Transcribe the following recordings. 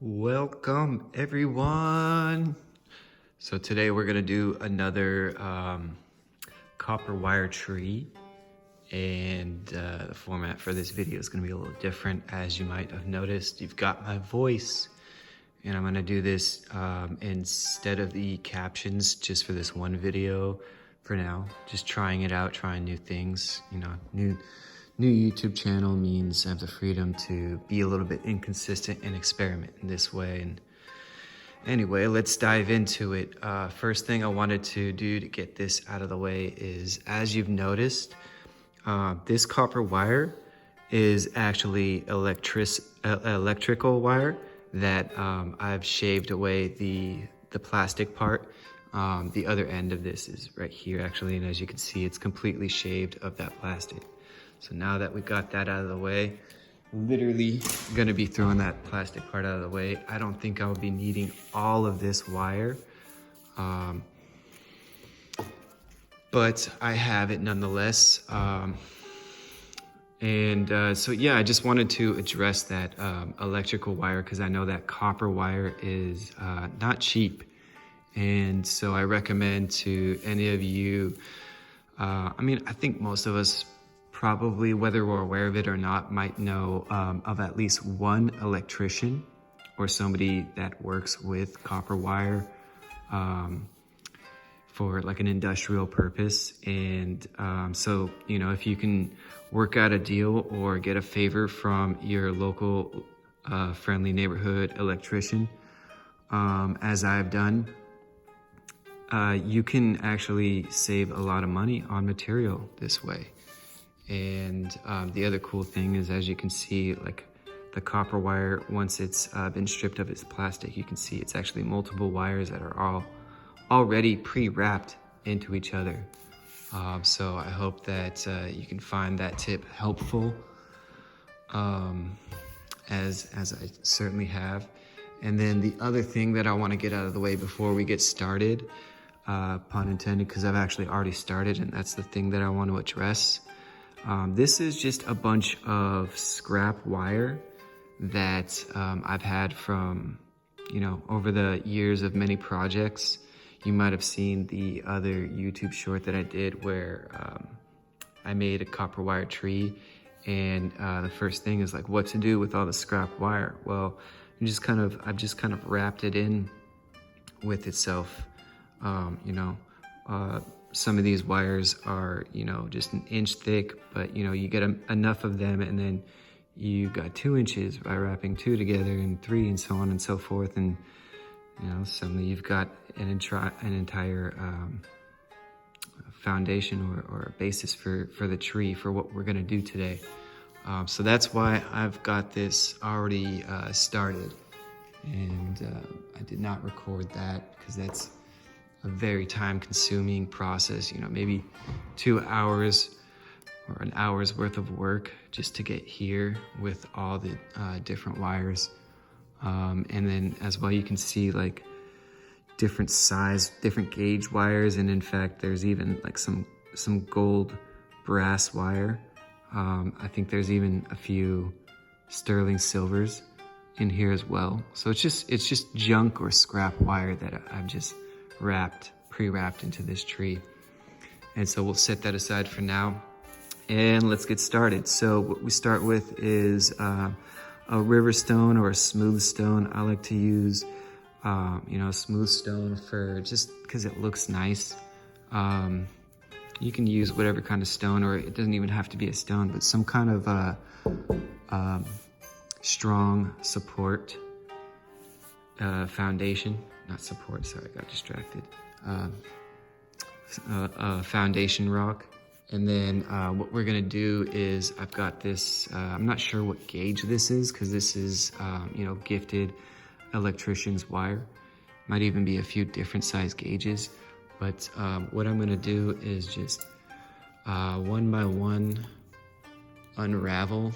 Welcome everyone. So today we're gonna do another copper wire tree, and the format for this video is gonna be a little different. As you might have noticed, you've got my voice, and I'm gonna do this instead of the captions just for this one video for now. Just trying it out, trying new things. You know, new YouTube channel means I have the freedom to be a little bit inconsistent and experiment in this way. And anyway, let's dive into it. First thing I wanted to do to get this out of the way is, as you've noticed, this copper wire is actually electrical wire that I've shaved away the plastic part. The other end of this is right here actually, and as you can see, it's completely shaved of that plastic. So now that we got that out of the way, literally gonna be throwing that plastic part out of the way. I don't think I'll be needing all of this wire, but I have it nonetheless. So yeah, I just wanted to address that electrical wire, because I know that copper wire is not cheap. And so I recommend to any of you, I think most of us probably, whether we're aware of it or not, might know of at least one electrician or somebody that works with copper wire for like an industrial purpose. And so, you know, if you can work out a deal or get a favor from your local friendly neighborhood electrician, as I've done, you can actually save a lot of money on material this way. And the other cool thing is, as you can see, like the copper wire, once it's been stripped of its plastic, you can see it's actually multiple wires that are all already pre-wrapped into each other. So I hope that you can find that tip helpful, as I certainly have. And then the other thing that I want to get out of the way before we get started, pun intended, because I've actually already started, and that's the thing that I want to address. This is just a bunch of scrap wire that I've had from, you know, over the years of many projects. You might have seen the other YouTube short that I did where I made a copper wire tree, and the first thing is like, what to do with all the scrap wire? Well, I've just kind of wrapped it in with itself. Some of these wires are, you know, just an inch thick, but you know, you get enough of them, and then you got 2 inches by wrapping 2 together, and 3, and so on and so forth. And you know, suddenly you've got an entire foundation or a basis for the tree, for what we're gonna do today. So that's why I've got this already started, and I did not record that because that's a very time-consuming process. You know, maybe 2 hours or an hour's worth of work just to get here with all the different wires. And then as well, you can see like different size, different gauge wires, and in fact, there's even like some gold brass wire. I think there's even a few sterling silvers in here as well. So it's just junk or scrap wire that I've just pre-wrapped into this tree. And so we'll set that aside for now, and let's get started. So what we start with is a river stone or a smooth stone. I like to use smooth stone for just because it looks nice. You can use whatever kind of stone, or it doesn't even have to be a stone, but some kind of strong support foundation. Not support, sorry, I got distracted. Foundation rock. And then what we're gonna do is, I've got this, I'm not sure what gauge this is, because this is, gifted electrician's wire. Might even be a few different size gauges. But what I'm gonna do is just one by one unravel.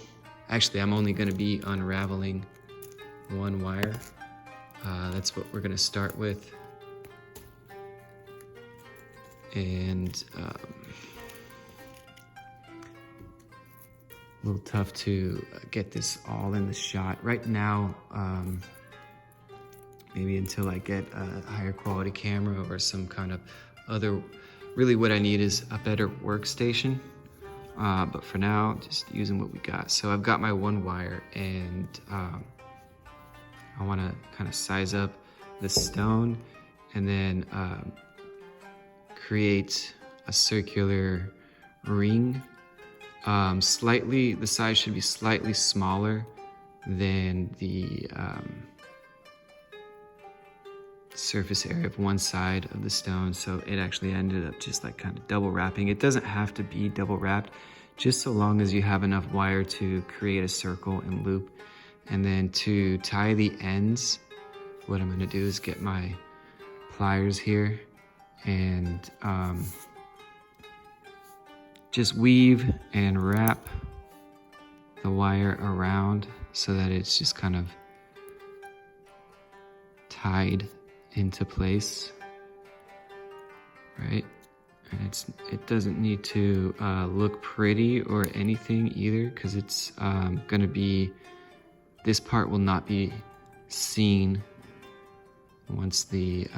Actually, I'm only gonna be unraveling one wire. That's what we're gonna start with. And a little tough to get this all in the shot. Right now, maybe until I get a higher quality camera or some kind of other, really what I need is a better workstation. But for now, just using what we got. So I've got my one wire, and I want to kind of size up the stone and then create a circular ring. The size should be slightly smaller than the surface area of one side of the stone, so it actually ended up just like kind of double wrapping. It doesn't have to be double wrapped, just so long as you have enough wire to create a circle and loop. And then to tie the ends, what I'm going to do is get my pliers here and just weave and wrap the wire around so that it's just kind of tied into place, right? And it doesn't need to look pretty or anything either, because it's gonna be, this part will not be seen once the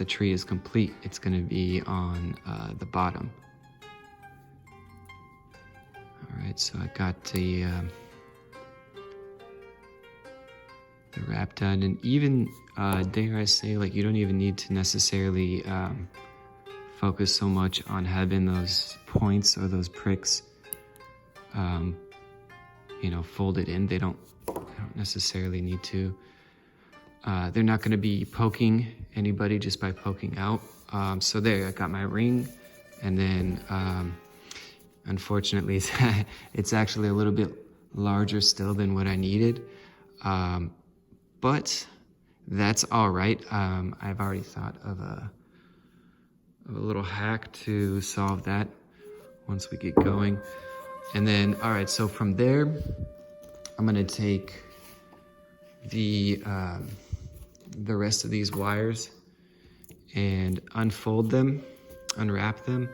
tree is complete. It's gonna be on the bottom. All right, so I got the wrap done, and even dare I say, like, you don't even need to necessarily focus so much on having those points or those pricks, you know, folded in. They don't necessarily need to. They're not going to be poking anybody just by poking out. So there, I got my ring, and then unfortunately, it's actually a little bit larger still than what I needed. But that's all right. I've already thought of a little hack to solve that once we get going. And then, all right, so from there, I'm gonna take the rest of these wires and unfold them, unwrap them,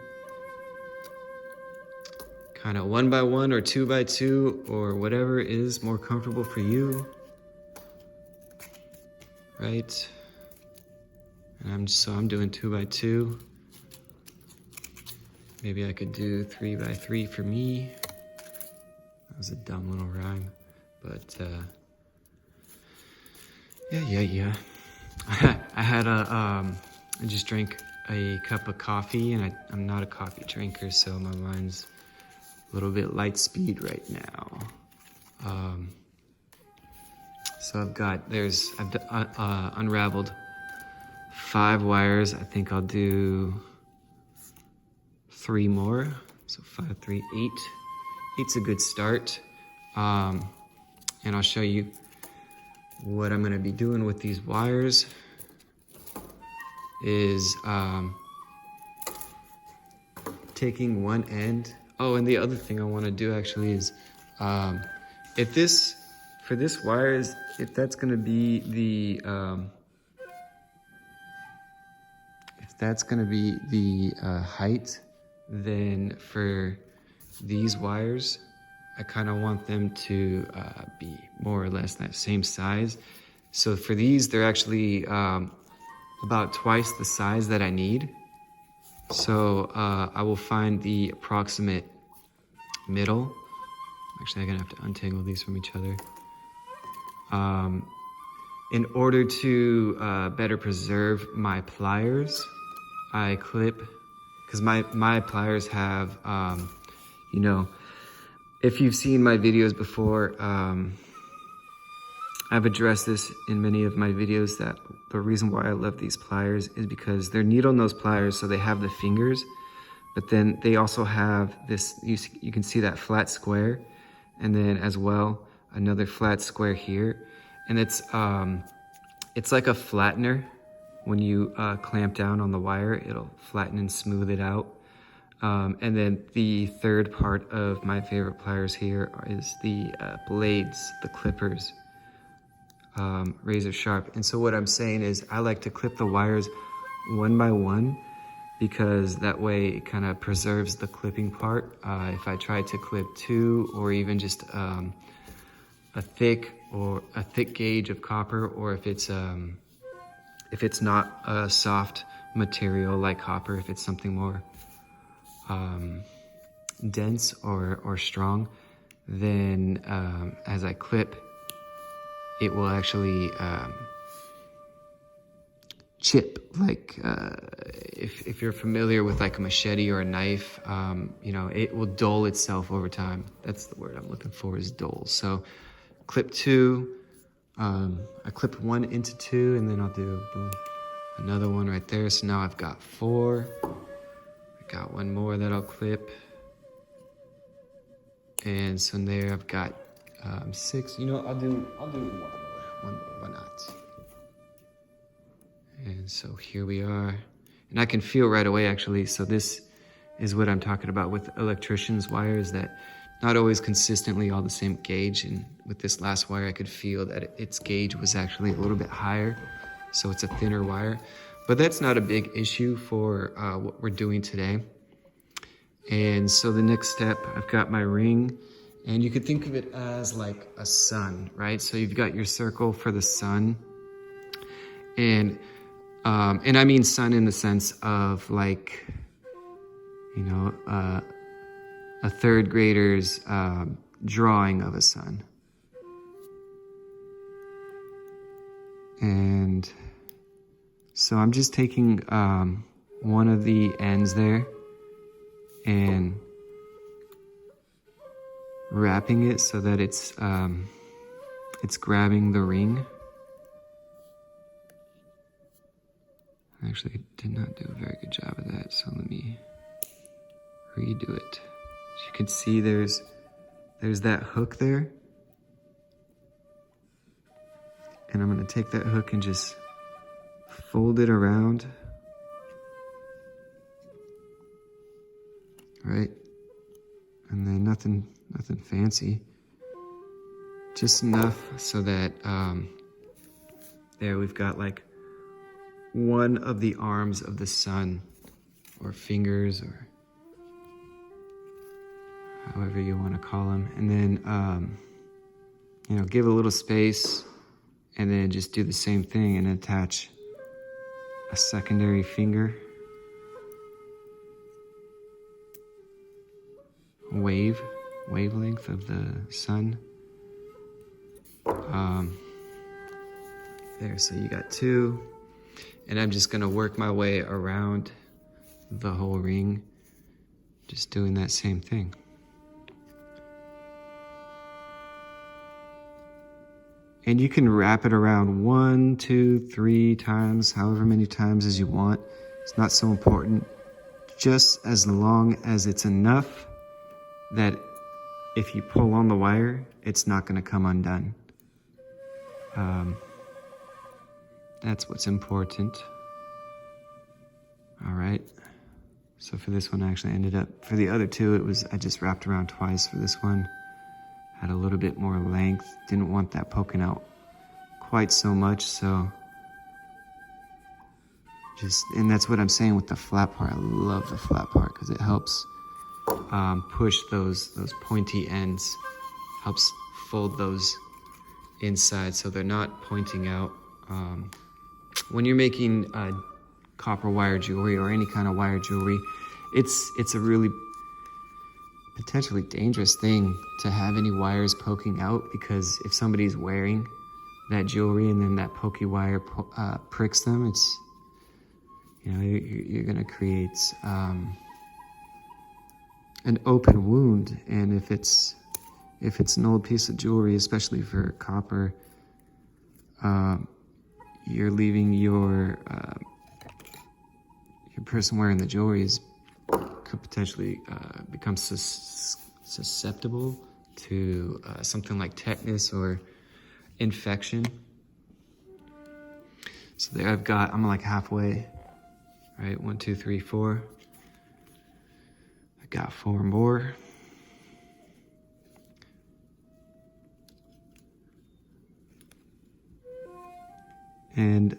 kind of 1 by 1 or 2 by 2 or whatever is more comfortable for you. Right, and I'm doing 2 by 2. Maybe I could do 3 by 3 for me. That was a dumb little rhyme, but yeah. I had I just drank a cup of coffee, and I'm not a coffee drinker, so my mind's a little bit light speed right now. So I've unraveled 5 wires. I think I'll do 3 more. So 5, 3, 8. 8's a good start. And I'll show you what I'm gonna be doing with these wires is taking one end. Oh, and the other thing I wanna do actually is, for this wire, if that's gonna be the height, then for these wires, I kind of want them to be more or less that same size. So for these, they're actually about twice the size that I need. So I will find the approximate middle. Actually, I'm gonna have to untangle these from each other. In order to better preserve my pliers, I clip, because my pliers have, you know, if you've seen my videos before, I've addressed this in many of my videos, that the reason why I love these pliers is because they're needle nose pliers, so they have the fingers, but then they also have this, you can see that flat square, and then as well, another flat square here. And it's like a flattener. When you clamp down on the wire, it'll flatten and smooth it out. And then the third part of my favorite pliers here is the blades, the clippers, razor sharp. And so what I'm saying is I like to clip the wires 1 by 1, because that way it kind of preserves the clipping part. If I try to clip 2 or even just a thick gauge of copper, or if it's not a soft material like copper, if it's something more dense or strong, then as I clip, it will actually chip. Like if you're familiar with like a machete or a knife, you know, it will dull itself over time. That's the word I'm looking for, is dull. So clip 2, I clipped 1 into 2, and then I'll do boom, another one right there. So now I've got 4. I got 1 more that I'll clip. And so there I've got 6. You know, I'll do one more, why not? And so here we are. And I can feel right away, actually. So this is what I'm talking about with electrician's wires, that not always consistently all the same gauge. And with this last wire, I could feel that its gauge was actually a little bit higher. So it's a thinner wire. But that's not a big issue for what we're doing today. And so the next step, I've got my ring, and you could think of it as like a sun, right? So you've got your circle for the sun, and I mean sun in the sense of like, you know, a third grader's drawing of a sun. And so I'm just taking one of the ends there and wrapping it so that it's grabbing the ring. I actually did not do a very good job of that, so let me redo it. As you can see, there's that hook there. And I'm gonna take that hook and just fold it around. Right? And then nothing fancy. Just enough so that there we've got like one of the arms of the sun, or fingers, or however you want to call them. And then, you know, give a little space, and then just do the same thing and attach a secondary finger. Wavelength of the sun. There, so you got 2. And I'm just gonna work my way around the whole ring, just doing that same thing. And you can wrap it around 1, 2, 3 times, however many times as you want. It's not so important, just as long as it's enough that if you pull on the wire, it's not gonna come undone. That's what's important. All right. So for this one, I actually ended up, for the other 2, I just wrapped around twice. For this one, had a little bit more length. Didn't want that poking out quite so much, so and that's what I'm saying with the flat part. I love the flat part because it helps push those pointy ends, helps fold those inside so they're not pointing out. When you're making copper wire jewelry or any kind of wire jewelry, it's a really potentially dangerous thing to have any wires poking out, because if somebody's wearing that jewelry and then that pokey wire pricks them, it's, you know, you're gonna create an open wound. And if it's an old piece of jewelry, especially for copper, you're leaving your person wearing the jewelry could potentially become susceptible to something like tetanus or infection. So there I'm like halfway, right? 1, 2, 3, 4. I got 4 more. And,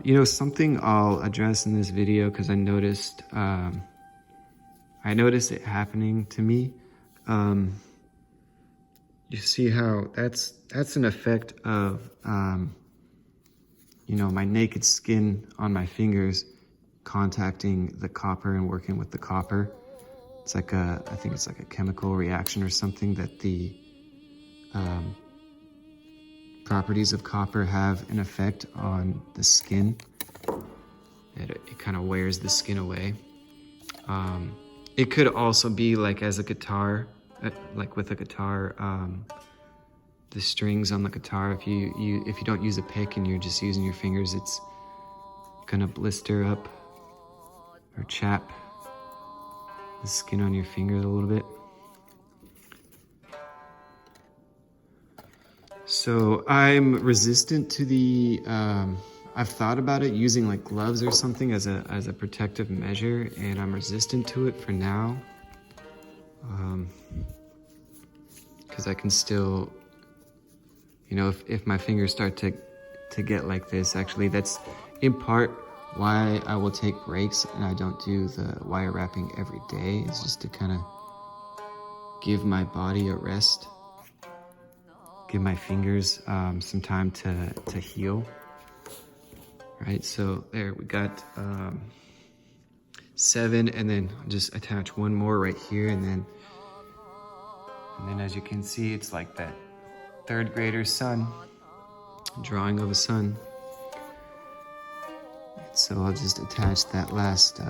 you know, something I'll address in this video, because I noticed it happening to me. you see how that's an effect of, you know, my naked skin on my fingers contacting the copper and working with the copper. It's like I think it's like a chemical reaction or something that the properties of copper have an effect on the skin. It kind of wears the skin away. It could also be like as a guitar, like with a guitar, the strings on the guitar, if you don't use a pick and you're just using your fingers, it's gonna blister up or chap the skin on your fingers a little bit. So I'm resistant to the, I've thought about it using like gloves or something as a protective measure, and I'm resistant to it for now. Because I can still, you know, if my fingers start to get like this, actually that's in part why I will take breaks and I don't do the wire wrapping every day. It's just to kind of give my body a rest, give my fingers some time to heal. Right, so there we got 7, and then just attach one more right here, and then as you can see, it's like that 3rd grader sun, drawing of a sun. So I'll just attach that last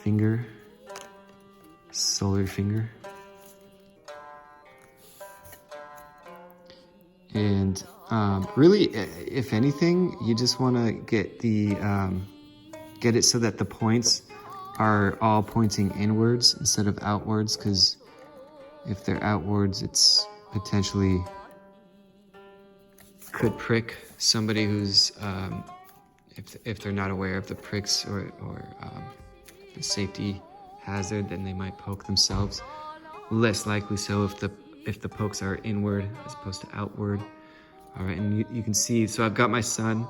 finger, solar finger. And really, if anything, you just want to get get it so that the points are all pointing inwards instead of outwards, because if they're outwards, it's potentially could prick somebody who's if they're not aware of the pricks or the safety hazard, then they might poke themselves. Less likely so if the pokes are inward as opposed to outward. All right, and you can see, so I've got my sun.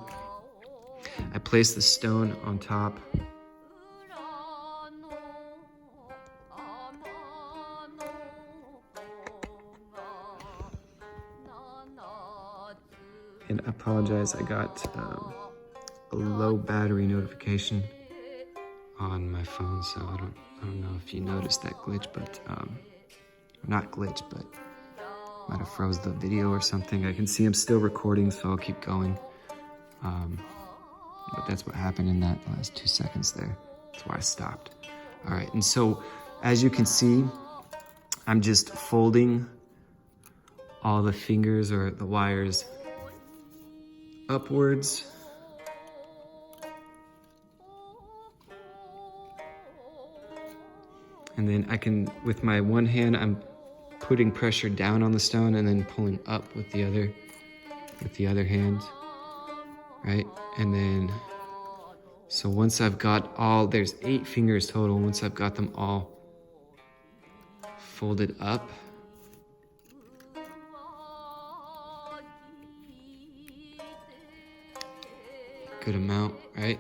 I place the stone on top. And I apologize, I got a low battery notification on my phone, so I don't know if you noticed that glitch, but not glitch, but might have froze the video or something. I can see I'm still recording, so I'll keep going. But that's what happened in that last 2 seconds there. That's why I stopped. All right, and so as you can see, I'm just folding all the fingers or the wires upwards. And then I can, with my one hand, I'm putting pressure down on the stone and then pulling up with the other hand, right? And then, so once I've got all, there's 8 fingers total. Once I've got them all folded up, good amount, right?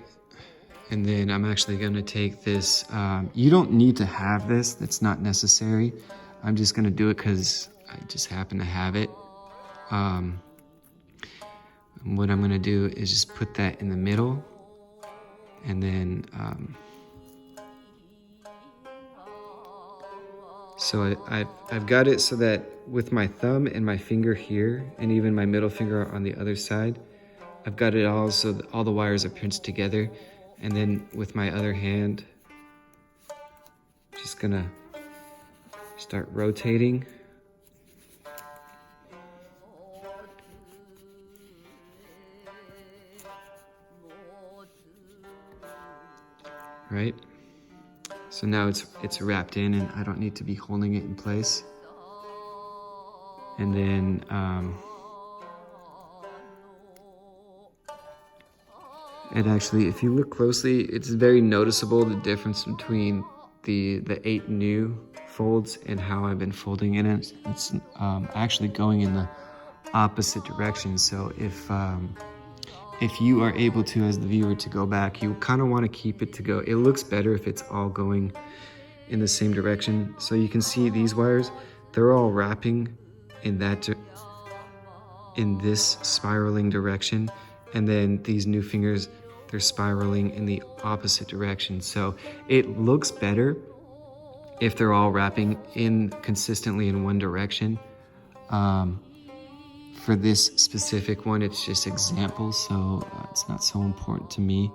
And then I'm actually gonna take this, you don't need to have this, that's not necessary. I'm just gonna do it because I just happen to have it. What I'm gonna do is just put that in the middle, and then, so I've got it so that with my thumb and my finger here, and even my middle finger on the other side, I've got it all so that all the wires are pinched together. And then with my other hand, just gonna start rotating. Right? So now it's wrapped in and I don't need to be holding it in place. And then and actually, if you look closely, it's very noticeable the difference between the 8 new folds and how I've been folding in it. It's actually going in the opposite direction. So if you are able to, as the viewer, to go back, you kind of want to keep it to go. It looks better if it's all going in the same direction. So you can see these wires, they're all wrapping in in this spiraling direction, and then these new fingers, they're spiraling in the opposite direction. So it looks better if they're all wrapping consistently in one direction. For this specific one, it's just examples, so it's not so important to me.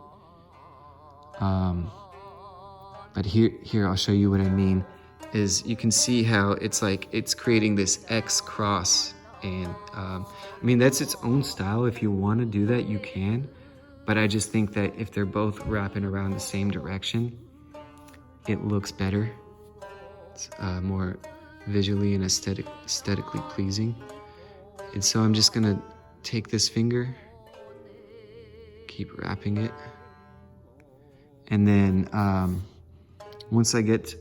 But here I'll show you what I mean. Is you can see how it's like it's creating this X cross, and I mean that's its own style. If you want to do that, you can, but I just think that if they're both wrapping around the same direction, it looks better. It's more visually and aesthetically pleasing. And so I'm just gonna take this finger, keep wrapping it, and then once I get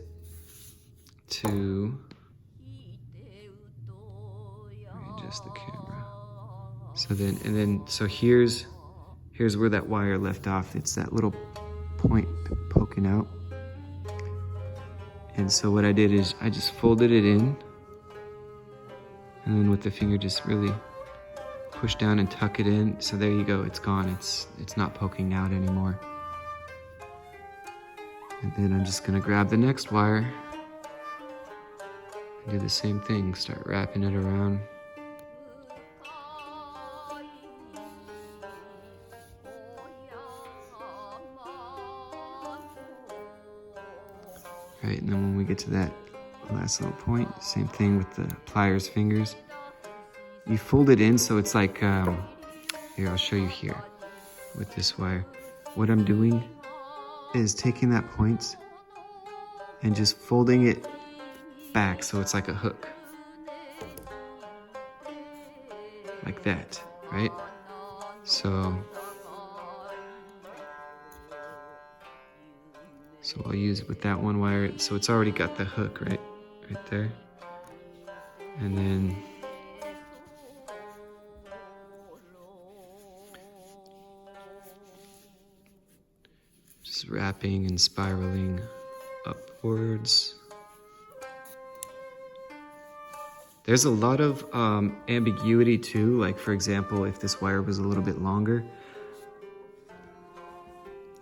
to readjust the camera, so here's where that wire left off. It's that little point poking out. And so what I did is I just folded it in, and then with the finger just really push down and tuck it in. So there you go, it's gone. It's not poking out anymore. And then I'm just gonna grab the next wire and do the same thing, start wrapping it around. Right, and then when we get to that last little point, same thing with the pliers fingers. You fold it in so it's like, here, I'll show you here with this wire. What I'm doing is taking that point and just folding it back so it's like a hook. Like that, right? So I'll use it with that one wire. So it's already got the hook right there. And then just wrapping and spiraling upwards. There's a lot of ambiguity too. Like for example, if this wire was a little bit longer,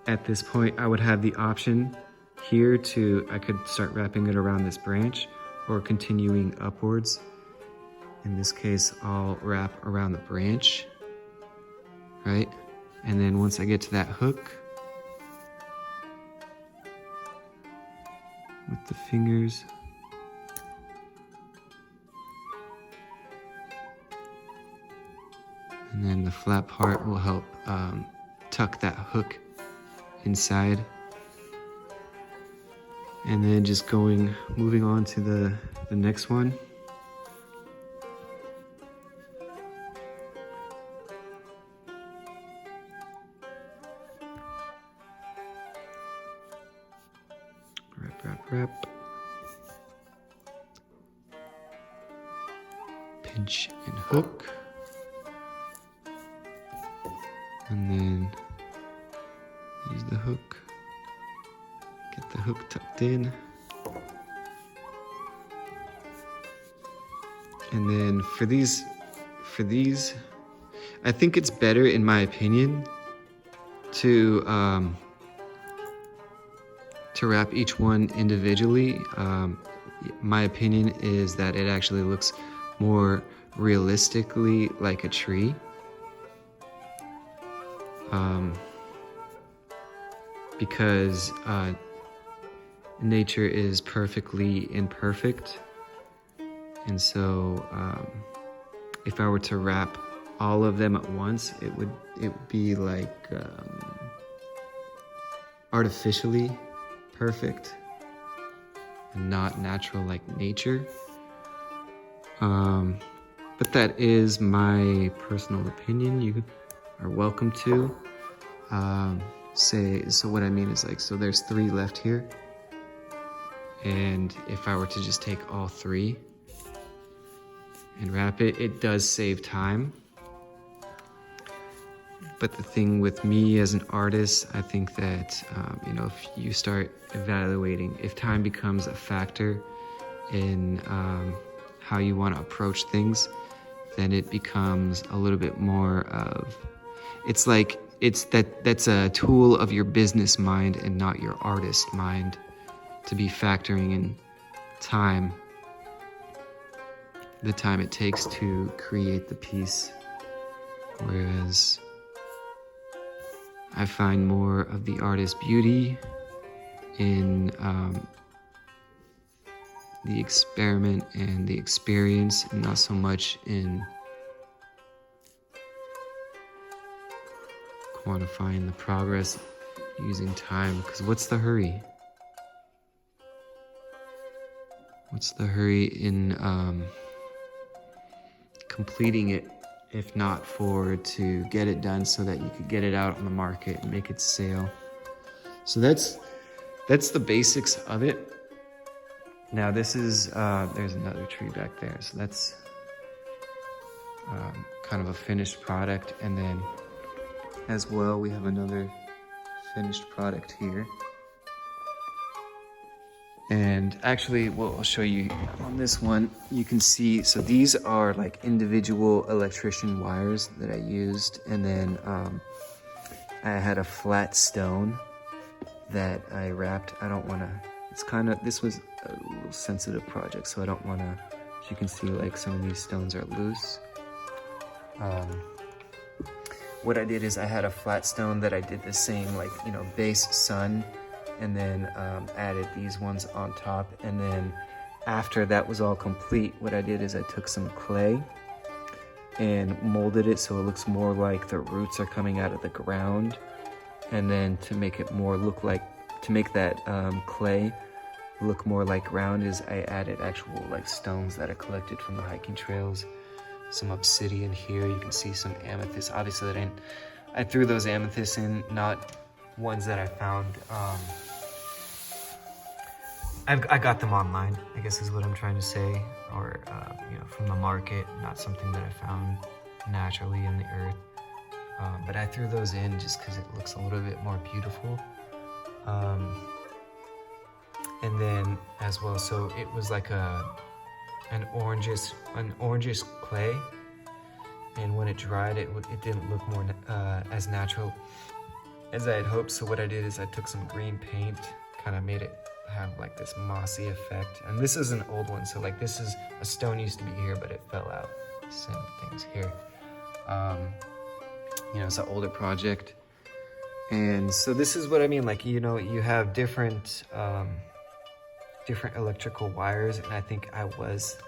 at this point I would have the option here I could start wrapping it around this branch or continuing upwards. In this case, I'll wrap around the branch, right? And then once I get to that hook, with the fingers, and then the flat part will help tuck that hook inside. And then just moving on to the next one. Wrap. Pinch and hook. And then use the hook. Get the hook tucked in. And then for these, I think it's better, in my opinion, to wrap each one individually. My opinion is that it actually looks more realistically like a tree. Because nature is perfectly imperfect. And so if I were to wrap all of them at once, it would be like artificially perfect and not natural like nature. But that is my personal opinion. You are welcome to say, so what I mean is like, so there's 3 left here. And if I were to just take all 3 and wrap it, it does save time. But the thing with me as an artist, I think that, if you start evaluating, if time becomes a factor in how you want to approach things, then it becomes a little bit more of, it's like, that's a tool of your business mind and not your artist mind to be factoring in time, the time it takes to create the piece. Whereas I find more of the artist's beauty in the experiment and the experience, and not so much in quantifying the progress using time. Because what's the hurry? What's the hurry in completing it, if not for to get it done so that you could get it out on the market and make it sale? So that's the basics of it. Now this is, there's another tree back there. So that's kind of a finished product. And then as well, we have another finished product here. And actually, well, I'll show you on this one, you can see, so these are like individual electrician wires that I used. And then I had a flat stone that I wrapped. I don't want to, it's kind of, this was a little sensitive project, so I don't want to, as you can see, like some of these stones are loose. What I did is I had a flat stone that I did the same, like, you know, base sun, and then added these ones on top. And then after that was all complete, what I did is I took some clay and molded it so it looks more like the roots are coming out of the ground. And then to make it more look like, to make that clay look more like ground, is I added actual like stones that I collected from the hiking trails. Some obsidian here, you can see some amethyst. Obviously I threw those amethysts in, not ones that I found. I got them online, I guess is what I'm trying to say, or you know, from the market, not something that I found naturally in the earth. But I threw those in just because it looks a little bit more beautiful. And then as well, so it was like an orangish clay, and when it dried, it didn't look more as natural as I had hoped. So what I did is I took some green paint, kind of made it have like this mossy effect. And this is an old one, so like this is a stone used to be here, but it fell out. Same things here. You know, it's an older project. And so this is what I mean, like, you know, you have different electrical wires, and I think I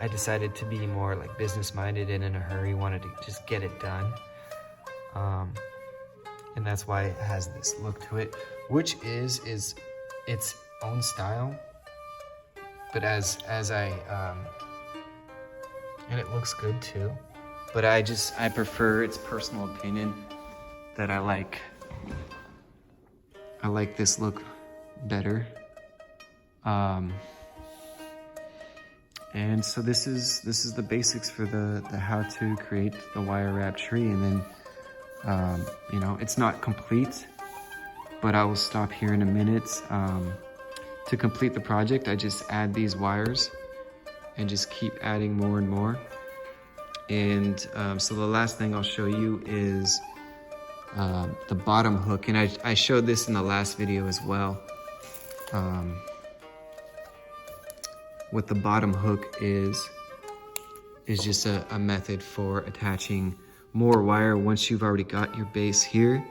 decided to be more like business minded and in a hurry, wanted to just get it done. And that's why it has this look to it, which is its own style. But as I and it looks good too. But I prefer, it's personal opinion, that I like this look better. And so this is the basics for the how to create the wire wrap tree. And then you know, it's not complete, but I will stop here in a minute. To complete the project, I just add these wires and just keep adding more and more. And so the last thing I'll show you is the bottom hook. And I showed this in the last video as well. What the bottom hook is just a method for attaching more wire once you've already got your base here.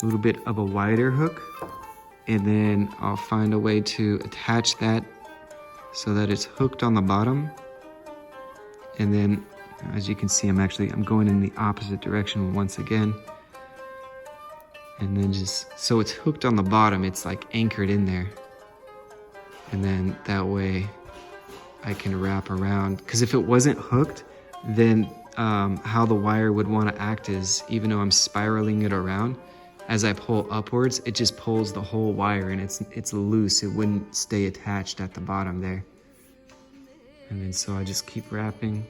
A little bit of a wider hook, and then I'll find a way to attach that so that it's hooked on the bottom. And then, as you can see, I'm going in the opposite direction once again. And then just, so it's hooked on the bottom, it's like anchored in there. And then that way I can wrap around. Because if it wasn't hooked, then how the wire would want to act is, even though I'm spiraling it around, as I pull upwards, it just pulls the whole wire, and it's loose. It wouldn't stay attached at the bottom there. And then so I just keep wrapping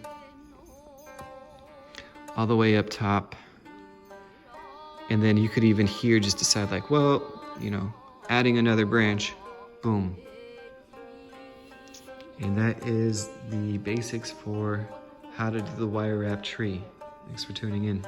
all the way up top. And then you could even here just decide like, well, you know, adding another branch, boom. And that is the basics for how to do the wire wrap tree. Thanks for tuning in.